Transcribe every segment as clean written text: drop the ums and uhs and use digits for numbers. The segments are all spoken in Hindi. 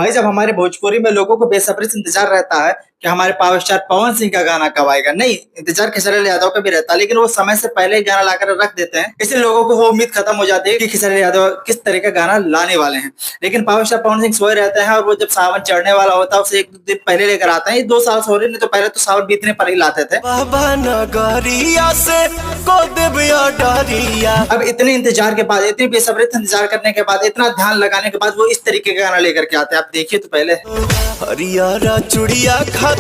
भाई जब हमारे भोजपुरी में लोगों को बेसब्री से इंतजार रहता है कि हमारे पावर स्टार पवन सिंह का गाना कब आएगा। नहीं, इंतजार खेसारी यादव का भी रहता है, लेकिन वो समय से पहले ही गाना लाकर रख देते हैं। इसलिए लोगों को वो उम्मीद खत्म हो जाती है कि खेसारी यादव किस तरह का गाना लाने वाले हैं। लेकिन पावर स्टार पवन सिंह सोए रहते हैं और वो जब सावन चढ़ने वाला होता है उसे एक दिन पहले लेकर आते हैं। ये 2 साल से हो रही, नहीं तो पहले तो सावन बीतने पर ही लाते थे। अब इतने इंतजार के बाद, इतनी बेसब्री से इंतजार करने के बाद, इतना ध्यान लगाने के बाद वो इस तरीके का गाना लेकर के आते हैं। आप देखिए तो पहले हरियारा चुड़िया खातिर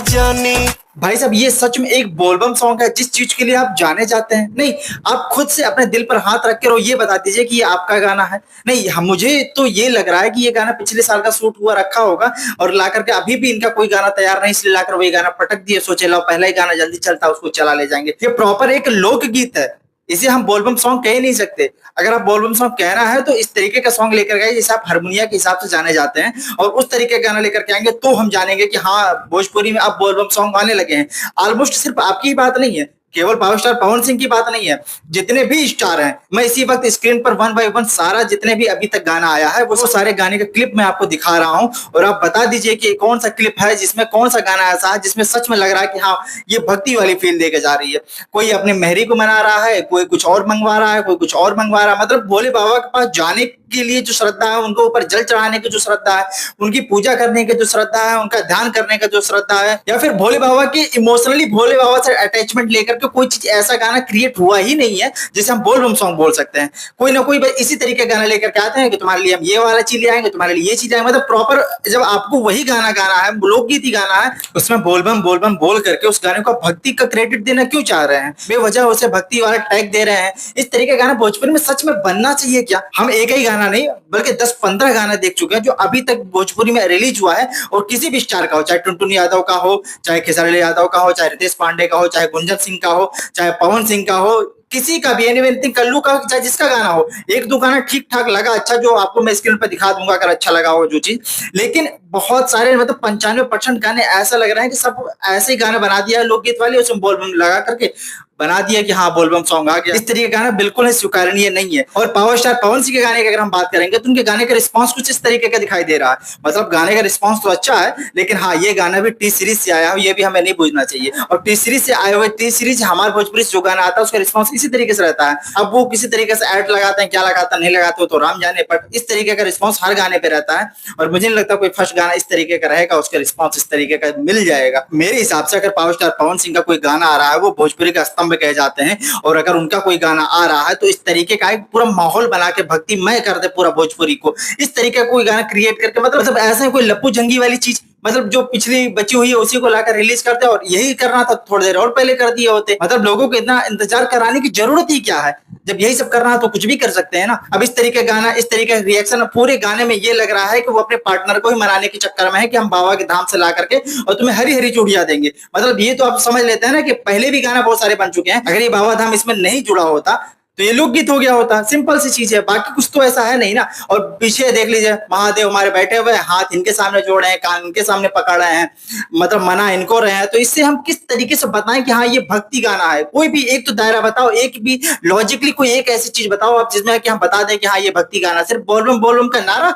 जानी। भाई साहब ये सच में एक बोलबम सॉन्ग है जिस चीज के लिए आप जाने जाते हैं। नहीं, आप खुद से अपने दिल पर हाथ रख कर ये बता दीजिए कि ये आपका गाना है। नहीं, मुझे तो ये लग रहा है कि ये गाना पिछले साल का शूट हुआ रखा होगा और ला करके अभी भी इनका कोई गाना तैयार नहीं, इसलिए लाकर वही गाना पटक दिए। सोचे लो पहला ही गाना जल्दी चलता उसको चला ले जाएंगे। ये प्रॉपर एक लोकगीत है, इसे हम बोलबम सॉन्ग कह ही नहीं सकते। अगर आप बोलबम सॉन्ग कहना है तो इस तरीके का सॉन्ग लेकर गए जैसे आप हारमोनिया के हिसाब से जाने जाते हैं, और उस तरीके का गाना लेकर के आएंगे तो हम जानेंगे कि हाँ भोजपुरी में अब बोलबम सॉन्ग आने लगे हैं। ऑलमोस्ट सिर्फ आपकी ही बात नहीं है, केवल पावर स्टार पवन सिंह की बात नहीं है, जितने भी स्टार हैं मैं इसी वक्त स्क्रीन पर वन बाय वन सारा जितने भी अभी तक गाना आया है वो सारे गाने का क्लिप मैं आपको दिखा रहा हूं, और आप बता दीजिए कि कौन सा क्लिप है जिसमें कौन सा गाना ऐसा है जिसमें सच में लग रहा है कि हाँ ये भक्ति वाली फील देके जा रही है। कोई अपने मेहरी को मना रहा है, कोई कुछ और मंगवा रहा है, कोई कुछ और मंगवा रहा है। मतलब भोले बाबा के पास जाने के लिए जो श्रद्धा है, उनको ऊपर जल चढ़ाने की जो श्रद्धा है, उनकी पूजा करने की जो श्रद्धा है, उनका ध्यान करने का जो श्रद्धा है, या फिर भोले बाबा की इमोशनली भोले बाबा से अटैचमेंट लेकर के कोई चीज ऐसा गाना क्रिएट हुआ ही नहीं है जिसे हम बोलबम सॉन्ग बोल सकते हैं। कोई ना कोई इसी तरीके गाना लेकर के आते हैं कि तुम्हारे लिए हम ये वाला चीज ले आएंगे, तुम्हारे लिए ये चीज आएंगे। मतलब प्रॉपर जब आपको वही गाना गाना है, लोकगीत ही गाना है, उसमें बोलबम बोलबम बोल करके उस गाने को भक्ति का क्रेडिट देना क्यों चाह रहे हैं? बेवजह उसे भक्ति वाला टैग दे रहे हैं। इस तरीके का गाना भोजपुरी में सच में बनना चाहिए क्या? हम एक ही गाना नहीं बल्कि 10-15 गाना देख चुके हैं जो अभी तक भोजपुरी में रिलीज हुआ है, और किसी भी स्टार का हो, चाहे टुनटुन यादव का हो, चाहे खेसारी यादव का हो, चाहे रितेश पांडे का हो, चाहे गुंजन सिंह का हो, चाहे पवन सिंह का हो, किसी का भी, एनीथिंग कल्लू का, चाहे जिसका गाना हो, एक दो गाना ठीक ठाक लगा, अच्छा, जो आपको मैं स्क्रीन पर दिखा दूंगा अगर अच्छा लगा हो जो चीज। लेकिन बहुत सारे मतलब 95% गाने ऐसा लग रहा है कि सब ऐसे ही गाने बना दिया है लोकगीत वाले, उसमें बोलबम लगा करके बना दिया कि हाँ बोलबम सॉन्ग आ गया। इस तरीके का गाना बिल्कुल ही स्वीकार्य नहीं है। और पावर स्टार पवन सिंह के गाने की अगर हम बात करेंगे तो उनके गाने का रिस्पांस कुछ इस तरीके का दिखाई दे रहा है। मतलब गाने का रिस्पांस तो अच्छा है, लेकिन हाँ ये गाना भी टी सीरीज से आया हो ये भी हमें नहीं बुझना चाहिए। और टी सीरीज से आए हुए, टी सीरीज हमारे भोजपुरी से जो गाना आता है उसका रिस्पांस इसी तरीके से रहता है। अब वो किसी तरीके से ऐड लगाते हैं, क्या लगाते हैं नहीं लगाते हो तो राम जाने, बट इस तरीके का रिस्पांस हर गाने पे रहता है। और मुझे नहीं लगता कोई फर्स्ट गाना इस तरीके का रहेगा उसका रिस्पांस इस तरीके का मिल जाएगा। मेरे हिसाब से अगर पावर स्टार पवन सिंह का कोई गाना आ रहा है वो भोजपुरी का स्तंभ कहे जाते हैं, और अगर उनका कोई गाना आ रहा है तो इस तरीके का एक पूरा माहौल बना के भक्तिमय कर दे पूरा भोजपुरी को, इस तरीके का कोई गाना क्रिएट करके, मतलब ऐसा कोई लप्पू जंगी वाली चीज, मतलब जो पिछली बची हुई है उसी को लाकर रिलीज करते, और यही करना था थोड़ी देर और पहले कर दिए होते। मतलब लोगों को इतना इंतजार कराने की जरूरत ही क्या है? जब यही सब करना है तो कुछ भी कर सकते हैं ना। अब इस तरीके गाना, इस तरीके का रिएक्शन पूरे गाने में ये लग रहा है कि वो अपने पार्टनर को ही मनाने के चक्कर में है कि हम बाबा के धाम से ला करके और तुम्हें हरी हरी चूड़ियां देंगे। मतलब ये तो आप समझ लेते हैं ना कि पहले भी गाना बहुत सारे बन चुके हैं, अगर ये बाबा धाम इसमें नहीं जुड़ा होता तो ये लोकगीत हो गया होता। सिंपल सी चीज है, बाकी कुछ तो ऐसा है नहीं ना। और पीछे देख लीजिए महादेव हमारे बैठे हुए हैं, हाथ इनके सामने जोड़ रहे हैं, कान इनके सामने पकड़ रहे हैं, मतलब मना इनको रहे हैं। तो इससे हम किस तरीके से बताएं कि हाँ ये भक्ति गाना है? कोई भी एक तो दायरा बताओ, एक भी लॉजिकली कोई एक ऐसी चीज बताओ आप जिसमें कि हम बता दें कि हाँ ये भक्ति गाना। सिर्फ बोलबम बोलबम का नारा,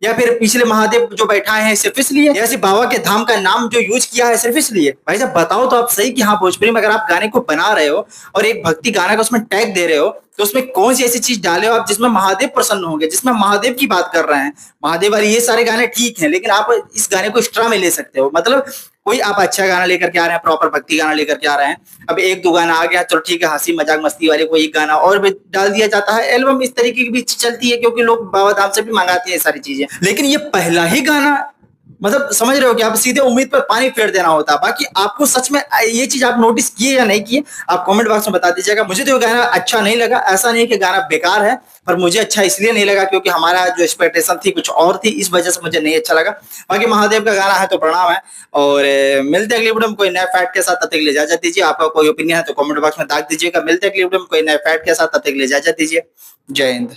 या फिर पिछले महादेव जो बैठाए हैं सिर्फ इसलिए, या सिर्फ बाबा के धाम का नाम जो यूज किया है सिर्फ इसलिए? भाई साहब बताओ तो आप सही कि हाँ भोजपुरी में अगर आप गाने को बना रहे हो और एक भक्ति गाना का उसमें टैग दे रहे हो तो उसमें कौन सी ऐसी चीज डाले हो आप जिसमें महादेव प्रसन्न होंगे, जिसमें महादेव की बात कर रहे हैं। महादेव वाले ये सारे गाने ठीक हैं, लेकिन आप इस गाने को एक्स्ट्रा में ले सकते हो। मतलब कोई आप अच्छा गाना लेकर के आ रहे हैं, प्रॉपर भक्ति गाना लेकर के आ रहे हैं, अब एक दो गाना आ गया चलो ठीक है, हंसी मजाक मस्ती वाले कोई एक गाना और भी डाल दिया जाता है। एल्बम इस तरीके की भी चलती है क्योंकि लोग बाबा धाम से भी मंगाते हैं ये सारी चीजें। लेकिन ये पहला ही गाना, मतलब समझ रहे हो कि आप सीधे उम्मीद पर पानी फेर देना होता। बाकी आपको सच में ये चीज आप नोटिस किए या नहीं किए, आप कमेंट बॉक्स में बता दीजिएगा। मुझे तो गाना अच्छा नहीं लगा, ऐसा नहीं कि गाना बेकार है, पर मुझे अच्छा इसलिए नहीं लगा क्योंकि हमारा जो एक्सपेक्टेशन थी कुछ और थी, इस वजह से मुझे नहीं अच्छा लगा। बाकी महादेव का गाना है तो प्रणाम है, और मिलते हैं अगली वीडियो में कोई नए फैक्ट के साथ। तब तक के लिए इजाजत दीजिए। आपका कोई ओपिनियन है तो कमेंट बॉक्स में दाग दीजिएगा। मिलते हैं अगली वीडियो में कोई नए फैक्ट के साथ। तब तक के लिए इजाजत दीजिए। जय हिंद।